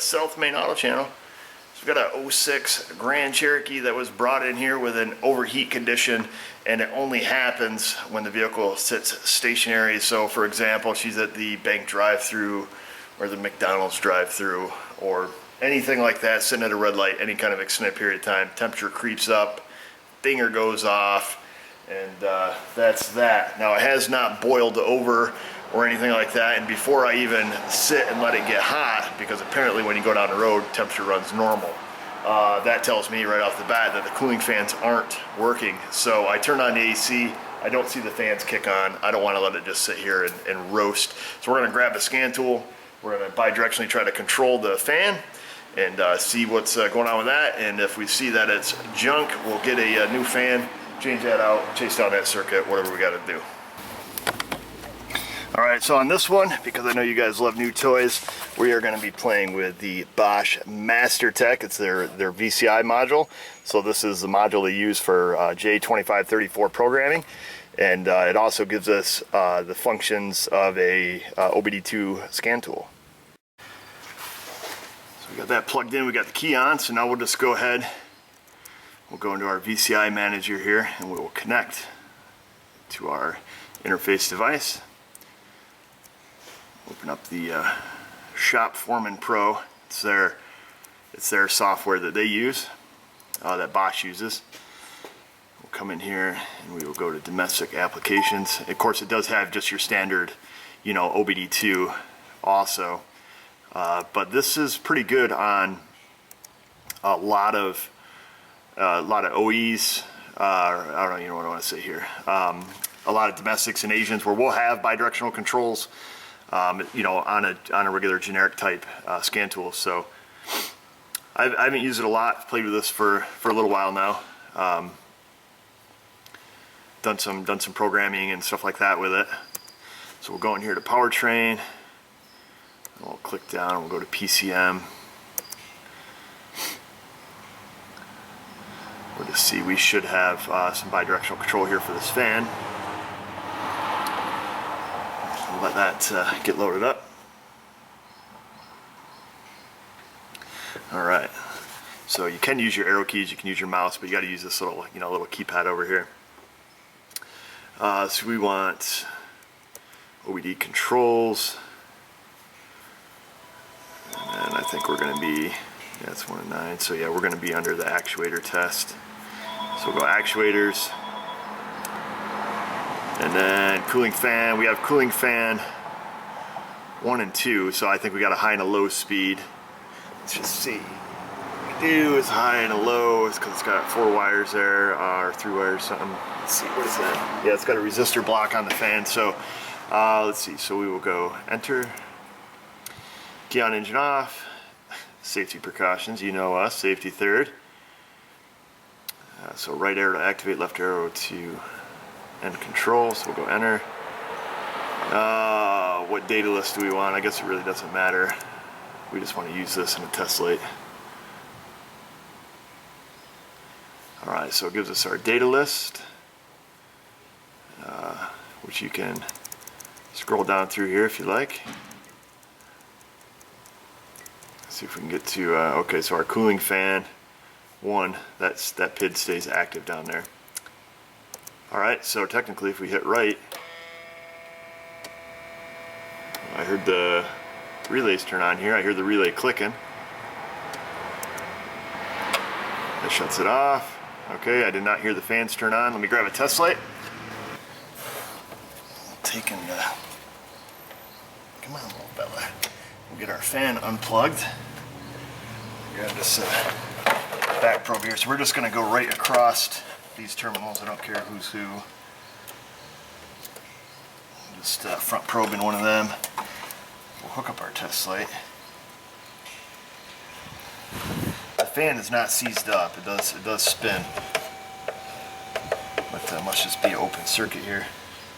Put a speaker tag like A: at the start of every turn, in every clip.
A: South Main Auto Channel. So we've got a 06 Grand Cherokee that was brought in here with an overheat condition, and it only happens when the vehicle sits stationary. So for example, she's at the bank drive-through or the McDonald's drive-through or anything like that, sitting at a red light any kind of extended period of time, temperature creeps up, dinger goes off, and that's that. Now it has not boiled over or anything like that, and before I even sit and let it get hot, because apparently when you go down the road, temperature runs normal, that tells me right off the bat that the cooling fans aren't working. So I turn on the AC, I don't see the fans kick on. I don't want to let it just sit here and roast. So we're going to grab the scan tool, we're going to bidirectionally try to control the fan and see what's going on with that, and if we see that it's junk, we'll get a new fan, change that out, chase down that circuit, whatever we got to do. Alright, so on this one, because I know you guys love new toys, we are going to be playing with the Bosch Master Tech. It's their VCI module. So this is the module they use for J2534 programming, and it also gives us the functions of a OBD2 scan tool. So we got that plugged in, we got the key on, so now we'll just go ahead, we'll go into our VCI Manager here, and we will connect to our interface device. Open up the Shop Foreman Pro. It's their software that they use, that Bosch uses. We'll come in here and we will go to domestic applications. Of course, it does have just your standard, you know, OBD2 also, but this is pretty good on a lot of OEs. I don't even know what I want to say here. A lot of domestics and Asians where we'll have bidirectional controls. You know, on a regular generic type scan tool. So I haven't used it a lot. I've played with this for a little while now. Done some programming and stuff like that with it. So we'll go in here to powertrain. And we'll click down. We'll go to PCM. We'll just see. We should have some bidirectional control here for this fan. Let that get loaded up. Alright, so you can use your arrow keys, you can use your mouse, but you got to use this little, little keypad over here. So we want OBD controls, and I think we're going to be, yeah, it's 1 and 9, so yeah, we're going to be under the actuator test. So we'll go actuators. And then cooling fan, we have cooling fan 1 and 2, so I think we got a high and a low speed. Let's just see. What we do is high and a low, it's because it's got 4 wires there, or 3 wires, something. Let's see, what is that? Yeah, it's got a resistor block on the fan, so let's see. So we will go enter, key on, engine off, safety precautions, you know us, safety third. So right arrow to activate, left arrow to end control, so we'll go enter. What data list do we want? I guess it really doesn't matter. We just want to use this in a test light. Alright, so it gives us our data list, which you can scroll down through here if you like. Let's see if we can get to, okay, so our cooling fan 1, that PID stays active down there. Alright, so technically if we hit right, I heard the relays turn on here. I hear the relay clicking. That shuts it off. Okay, I did not hear the fans turn on. Let me grab a test light. Taking come on, little fella. We'll get our fan unplugged. Grab this back probe here. So we're just going to go right across these terminals. I don't care who's who. Just front probe in one of them. We'll hook up our test light. The fan is not seized up. It does spin, but must just be an open circuit here.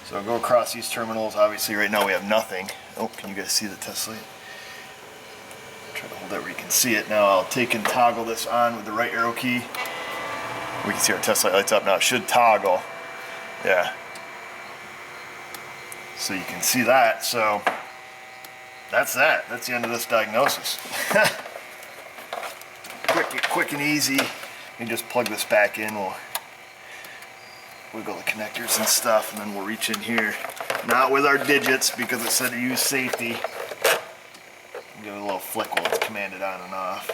A: So I'll go across these terminals. Obviously, right now we have nothing. Oh, can you guys see the test light? Try to hold that where you can see it. Now I'll take and toggle this on with the right arrow key. We can see our test light lights up now. It should toggle. Yeah. So you can see that. So that's that. That's the end of this diagnosis. make it quick and easy, you can just plug this back in. We'll wiggle the connectors and stuff, and then we'll reach in here. Not with our digits, because it said to use safety. Give it a little flick while it's commanded on and off.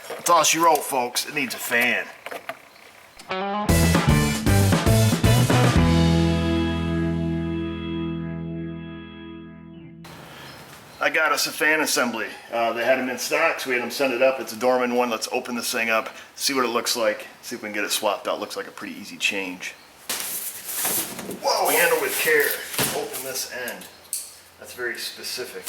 A: That's all she wrote, folks. It needs a fan. I got us a fan assembly. They had them in stock, so we had them send it up. It's a Dorman one. Let's open this thing up, see what it looks like, see if we can get it swapped out. Looks like a pretty easy change. Whoa, handle with care. Open this end. That's very specific.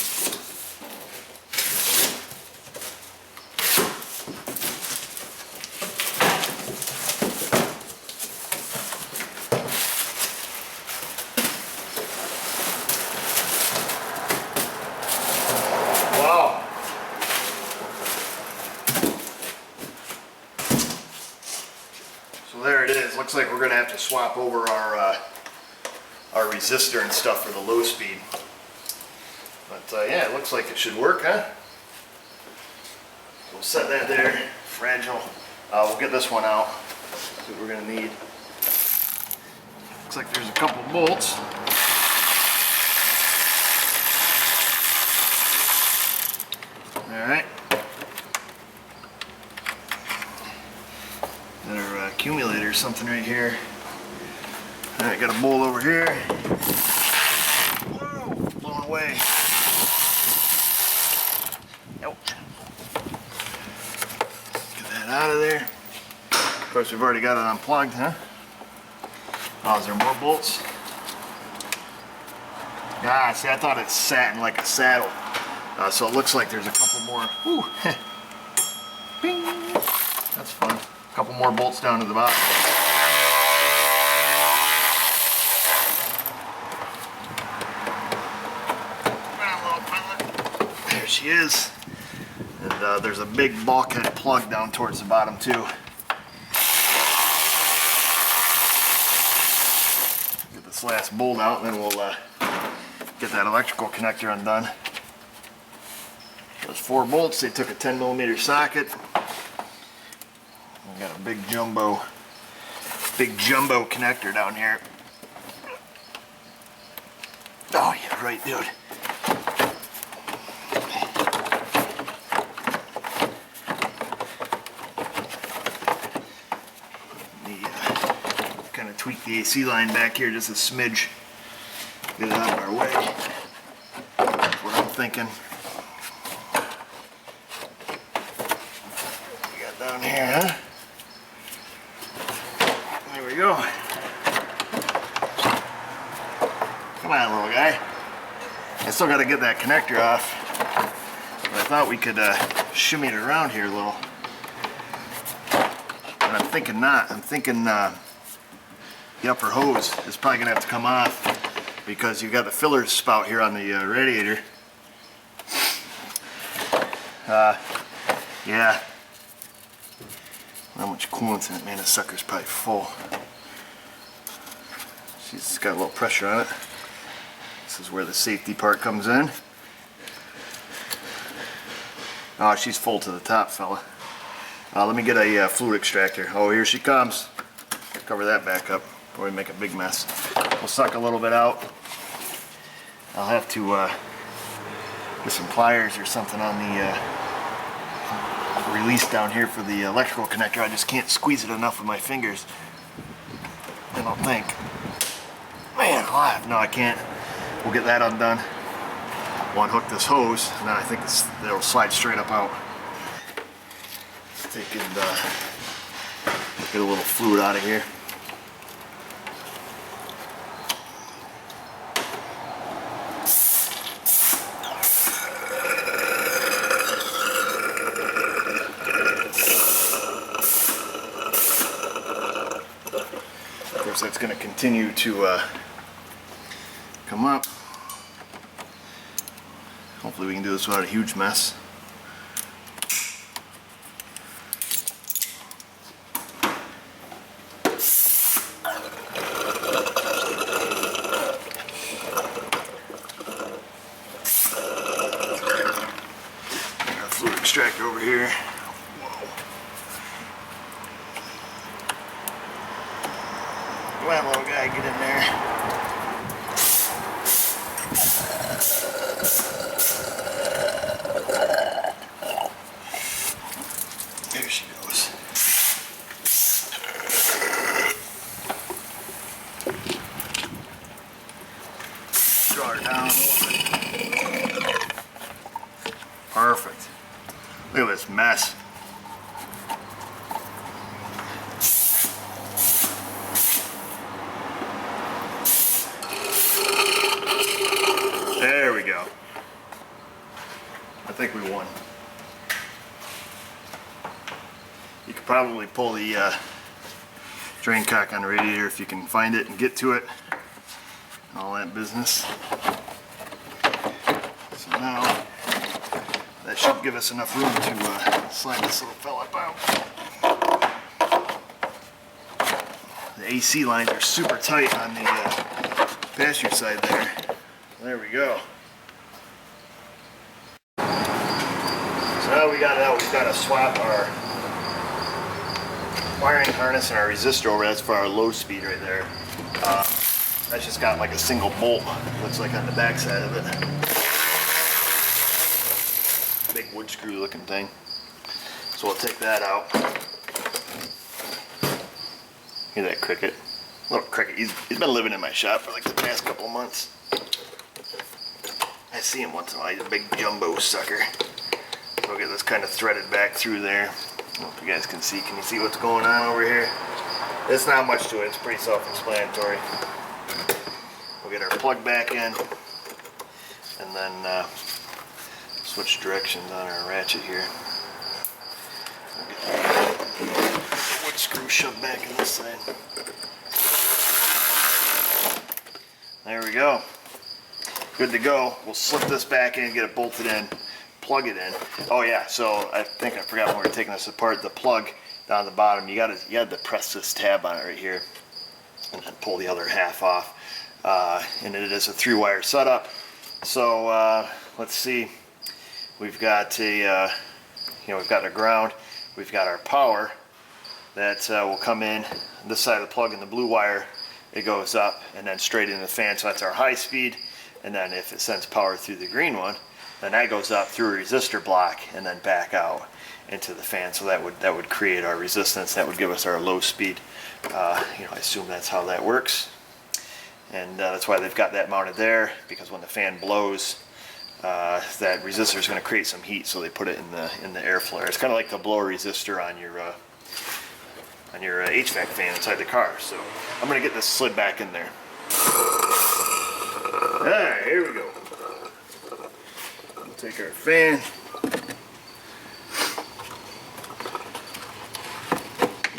A: There it is. Looks like we're going to have to swap over our resistor and stuff for the low speed. But yeah, it looks like it should work, huh? We'll set that there. Fragile. We'll get this one out. See what we're going to need. Looks like there's a couple bolts. Alright. Our accumulator or something right here. Alright, got a bolt over here. Whoa, blown away. Nope. Get that out of there. Of course, we've already got it unplugged, huh? Oh, is there more bolts? Ah, see, I thought it sat in like a saddle. So it looks like there's a couple more. Whew. Bing. That's fun. A couple more bolts down to the bottom. There she is. And there's a big bulkhead plug down towards the bottom too. Get this last bolt out, and then we'll get that electrical connector undone. Those 4 bolts, they took a 10mm socket. We got a big jumbo connector down here. Oh, yeah, right, dude. Kind of tweak the AC line back here just a smidge. Get it out of our way. That's what I'm thinking. We got down here, huh? There we go. Come on, little guy. I still got to get that connector off. But I thought we could shimmy it around here a little. But I'm thinking not. I'm thinking the upper hose is probably going to have to come off because you've got the filler spout here on the radiator. Yeah. Not much coolant in it, man. This sucker's probably full. She's got a little pressure on it. This is where the safety part comes in. Oh, she's full to the top, fella. Let me get a fluid extractor. Oh, here she comes. Cover that back up before we make a big mess. We'll suck a little bit out. I'll have to get some pliers or something on the release down here for the electrical connector. I just can't squeeze it enough with my fingers. I don't think. Man alive. No, I can't. We'll get that undone. We'll unhook this hose, and then I think it'll slide straight up out. Take and get a little fluid out of here. Of course, that's going to continue to come up. Hopefully we can do this without a huge mess. extractor over here. Come on, little guy, get in there. There she goes. Draw her down a little bit. Perfect. Look at this mess. There we go. I think we won. You could probably pull the drain cock on the radiator if you can find it and get to it. All that business. So now that should give us enough room to slide this little fella out. The AC lines are super tight on the passenger side there. There we go. So now we got it out. We've got to swap our wiring harness and our resistor over. That's for our low speed right there. That's just got like a single bolt, looks like on the back side of it. Big wood screw looking thing. So we'll take that out. Hear that cricket? Little cricket. He's been living in my shop for like the past couple of months. I see him once in a while. He's a big jumbo sucker. So we'll get this kind of threaded back through there. I don't know if you guys can see. Can you see what's going on over here? There's not much to it. It's pretty self-explanatory. We'll get our plug back in, and then switch directions on our ratchet here. We'll get the wood screw shoved back in this side. There we go. Good to go. We'll slip this back in, get it bolted in, plug it in. Oh yeah, so I think I forgot when we were taking this apart, the plug down the bottom, you had to press this tab on it right here and then pull the other half off. And it is a 3-wire setup. So let's see. We've got we've got our ground, we've got our power that will come in this side of the plug, and the blue wire, it goes up and then straight into the fan. So that's our high speed. And then if it sends power through the green one, then that goes up through a resistor block and then back out into the fan. So that would create our resistance. That would give us our low speed. I assume that's how that works. And that's why they've got that mounted there, because when the fan blows, that resistor is going to create some heat, so they put it in the air flare. It's kind of like the blower resistor on your HVAC fan inside the car. So I'm going to get this slid back in there. Alright, here we go. We'll take our fan.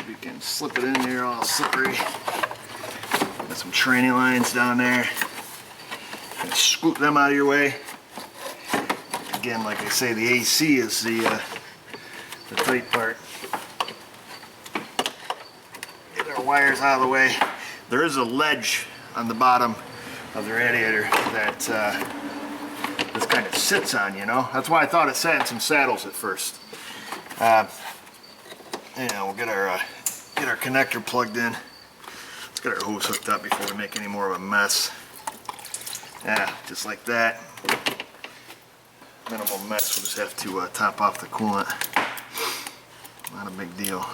A: We can slip it in there all slippery. Got some tranny lines down there. And scoop them out of your way. Again, like I say, the AC is the tight part. Get our wires out of the way. There is a ledge on the bottom of the radiator that this kind of sits on, That's why I thought it sat in some saddles at first. We'll get our connector plugged in. Let's get our hose hooked up before we make any more of a mess. Yeah, just like that. Minimal mess. We'll just have to top off the coolant. Not a big deal.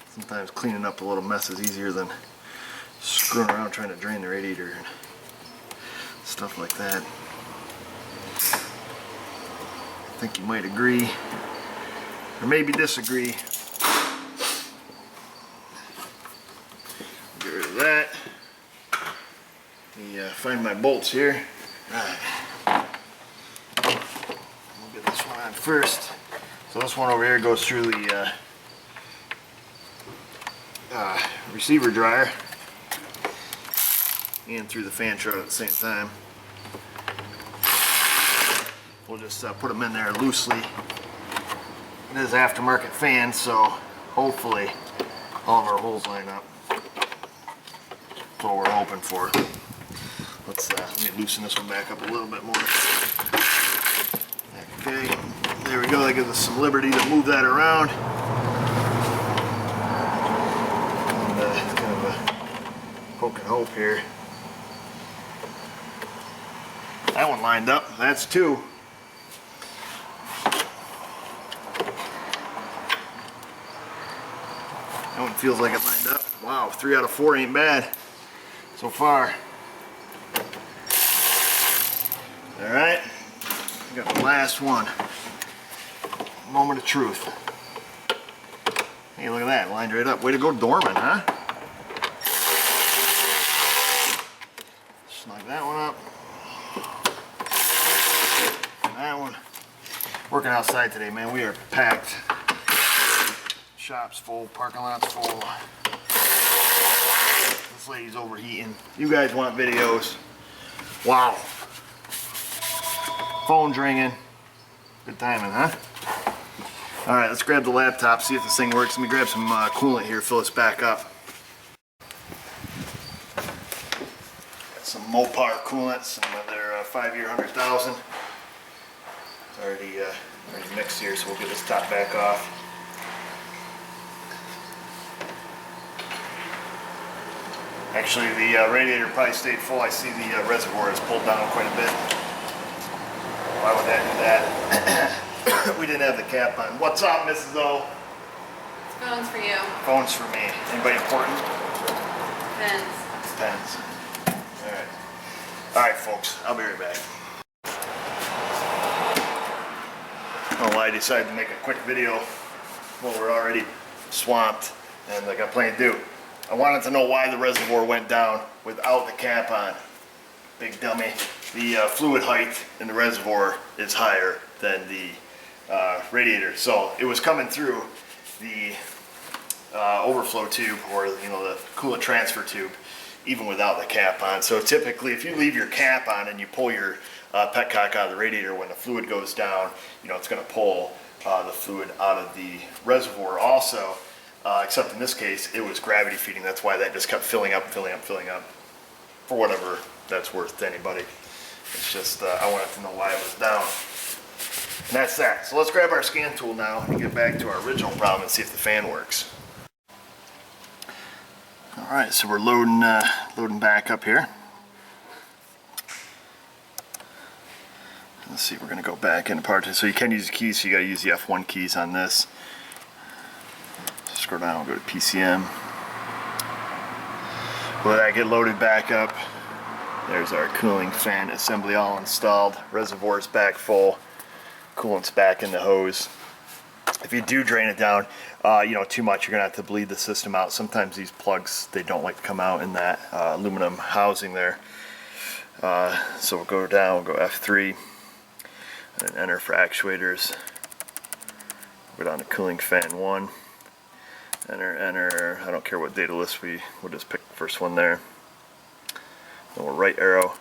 A: Sometimes cleaning up a little mess is easier than screwing around trying to drain the radiator and stuff like that. I think you might agree, or maybe disagree. Get rid of that. Let me find my bolts here. Alright. We'll get this one on first. So this one over here goes through the receiver dryer and through the fan shroud at the same time. We'll just put them in there loosely. It is aftermarket fan, so hopefully all of our holes line up. That's what we're hoping for. Let's let me loosen this one back up a little bit more. That can Okay, there we go. That gives us some liberty to move that around. And it's kind of a poke and hope here. That one lined up. That's 2. That one feels like it lined up. Wow, 3 out of 4 ain't bad so far. All right, we got the last one. Moment of truth. Hey, look at that, lined right up. Way to go, Dorman, huh? Snug that one up. That one. Working outside today, man. We are packed. Shop's full, parking lot's full. This lady's overheating. You guys want videos? Wow. Phone's ringing. Good timing, huh? All right, let's grab the laptop, see if this thing works. Let me grab some coolant here, fill this back up. Got some Mopar coolant, some of their 5-year 100,000. It's already mixed here, so we'll get this top back off. Actually, the radiator probably stayed full. I see the reservoir is pulled down quite a bit. Why would that do that? We didn't have the cap on. What's up, Mrs. O?
B: Phone's for you.
A: Phone's for me. Anybody important?
B: Pens.
A: Pens. Alright. Alright, folks. I'll be right back. I don't know why I decided to make a quick video while we're already swamped and I got plenty to do. I wanted to know why the reservoir went down without the cap on. Big dummy. The fluid height in the reservoir is higher than the radiator, so it was coming through the overflow tube, or the coolant transfer tube, even without the cap on. So typically, if you leave your cap on and you pull your petcock out of the radiator, when the fluid goes down, it's going to pull the fluid out of the reservoir also. Except in this case, it was gravity feeding. That's why that just kept filling up, filling up, filling up. For whatever that's worth to anybody. It's just, I wanted to know why it was down. And that's that. So let's grab our scan tool now and get back to our original problem and see if the fan works. Alright, so we're loading back up here. Let's see, we're going to go back into part. So you can use the keys, so you got to use the F1 keys on this. Scroll down, we'll go to PCM. Will that get loaded back up? There's our cooling fan assembly all installed. Reservoir's back full. Coolant's back in the hose. If you do drain it down, too much, you're gonna have to bleed the system out. Sometimes these plugs, they don't like to come out in that aluminum housing there. So we'll go down, we'll go F3, and enter for actuators. We'll go down to cooling fan 1. Enter, I don't care what data list we'll just pick the first one there. Then we'll right arrow.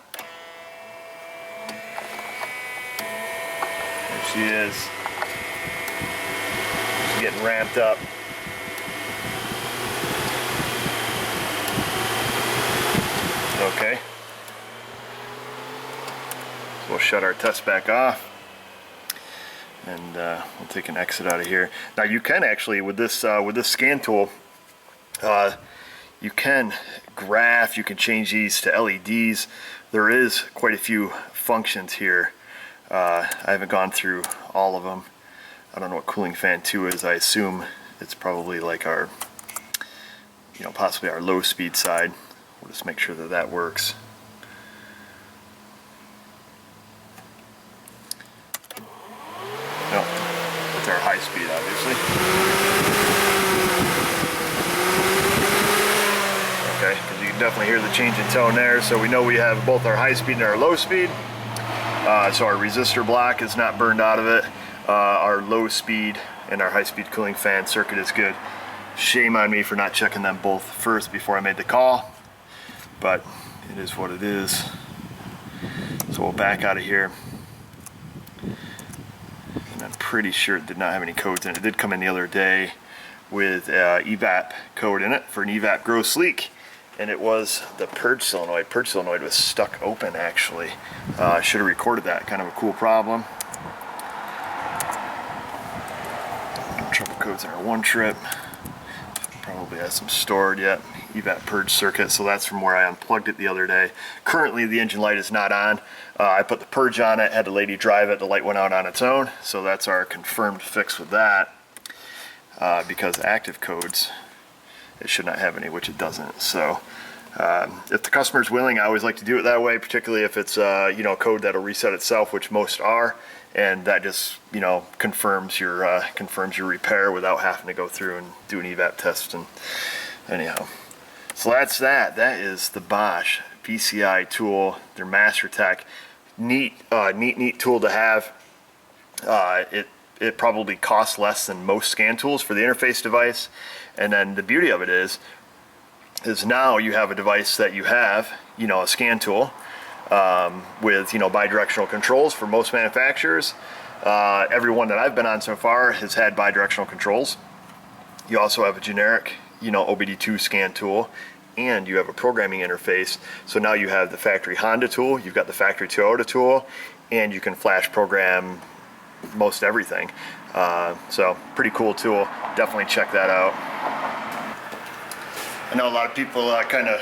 A: There she is. She's getting ramped up. Okay. So we'll shut our test back off. And we'll take an exit out of here. Now you can actually, with this scan tool, you can graph, you can change these to LEDs. There is quite a few functions here. I haven't gone through all of them. I don't know what cooling fan 2 is. I assume it's probably like our, possibly our low speed side. We'll just make sure that that works. No, that's our high speed, obviously. Okay, because you can definitely hear the change in tone there. So we know we have both our high speed and our low speed. So our resistor block is not burned out of it. Our low speed and our high speed cooling fan circuit is good. Shame on me for not checking them both first before I made the call, but it is what it is. So we'll back out of here. And I'm pretty sure it did not have any codes in it. It did come in the other day with evap code in it for an evap gross leak, and it was the purge solenoid. Purge solenoid was stuck open actually. Should have recorded that. Kind of a cool problem. codes in our one trip. Probably has some stored yet. Evap purge circuit, so that's from where I unplugged it the other day. Currently the engine light is not on. I put the purge on it, had the lady drive it, the light went out on its own, so that's our confirmed fix with that. Because active codes, it should not have any, which it doesn't. So if the customer's willing, I always like to do it that way, particularly if it's you know, a code that'll reset itself, which most are, and that just, you know, confirms your repair without having to go through and do an evap test. And anyhow, so that's that. That is the Bosch VCI tool, their Master Tech. Neat tool to have. It probably costs less than most scan tools for the interface device. And then the beauty of it is now you have a device that you have, you know, a scan tool with, you know, bidirectional controls for most manufacturers. Every one that I've been on so far has had bidirectional controls. You also have a generic, you know, OBD2 scan tool, and you have a programming interface. So now you have the factory Honda tool, you've got the factory Toyota tool, and you can flash program most everything. So pretty cool tool. Definitely check that out. I know a lot of people kind of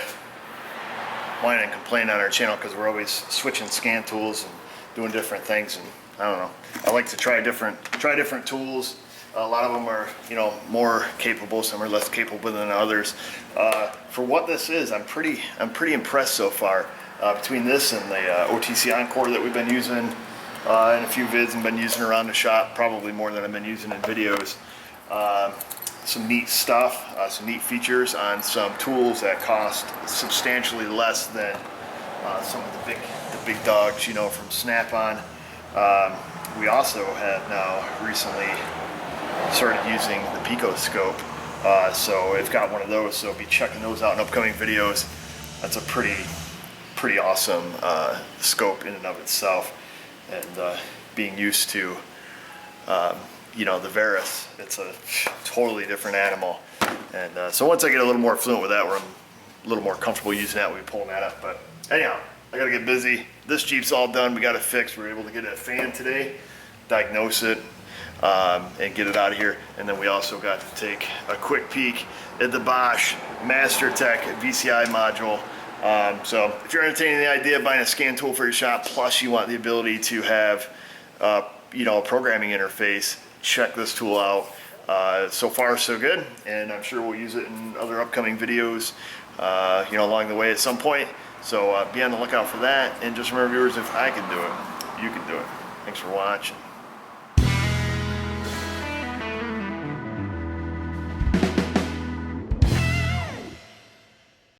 A: whine and complain on our channel because we're always switching scan tools and doing different things, and I don't know. I like to try different tools. A lot of them are, you know, more capable. Some are less capable than others. For what this is, I'm pretty impressed so far. Between this and the OTC Encore that we've been using in a few vids and been using around the shop, probably more than I've been using in videos. Some neat stuff, some neat features on some tools that cost substantially less than some of the big dogs, you know, from Snap-on. We also have now recently started using the Pico scope, so I've got one of those, so I'll be checking those out in upcoming videos. That's a pretty awesome scope in and of itself, and being used to you know, the Varus, it's a totally different animal, and so once I get a little more fluent with that, where I'm a little more comfortable using that, we'll be pulling that up. But anyhow, I gotta get busy. This Jeep's all done. We got it fixed. We were able to get a fan today, diagnose it, and get it out of here. And then we also got to take a quick peek at the Bosch Master Tech VCI module. So if you're entertaining the idea of buying a scan tool for your shop, plus you want the ability to have you know, a programming interface, check this tool out. So far so good, and I'm sure we'll use it in other upcoming videos, you know, along the way at some point. So be on the lookout for that, and just remember, viewers, if I can do it, you can do it. Thanks for watching.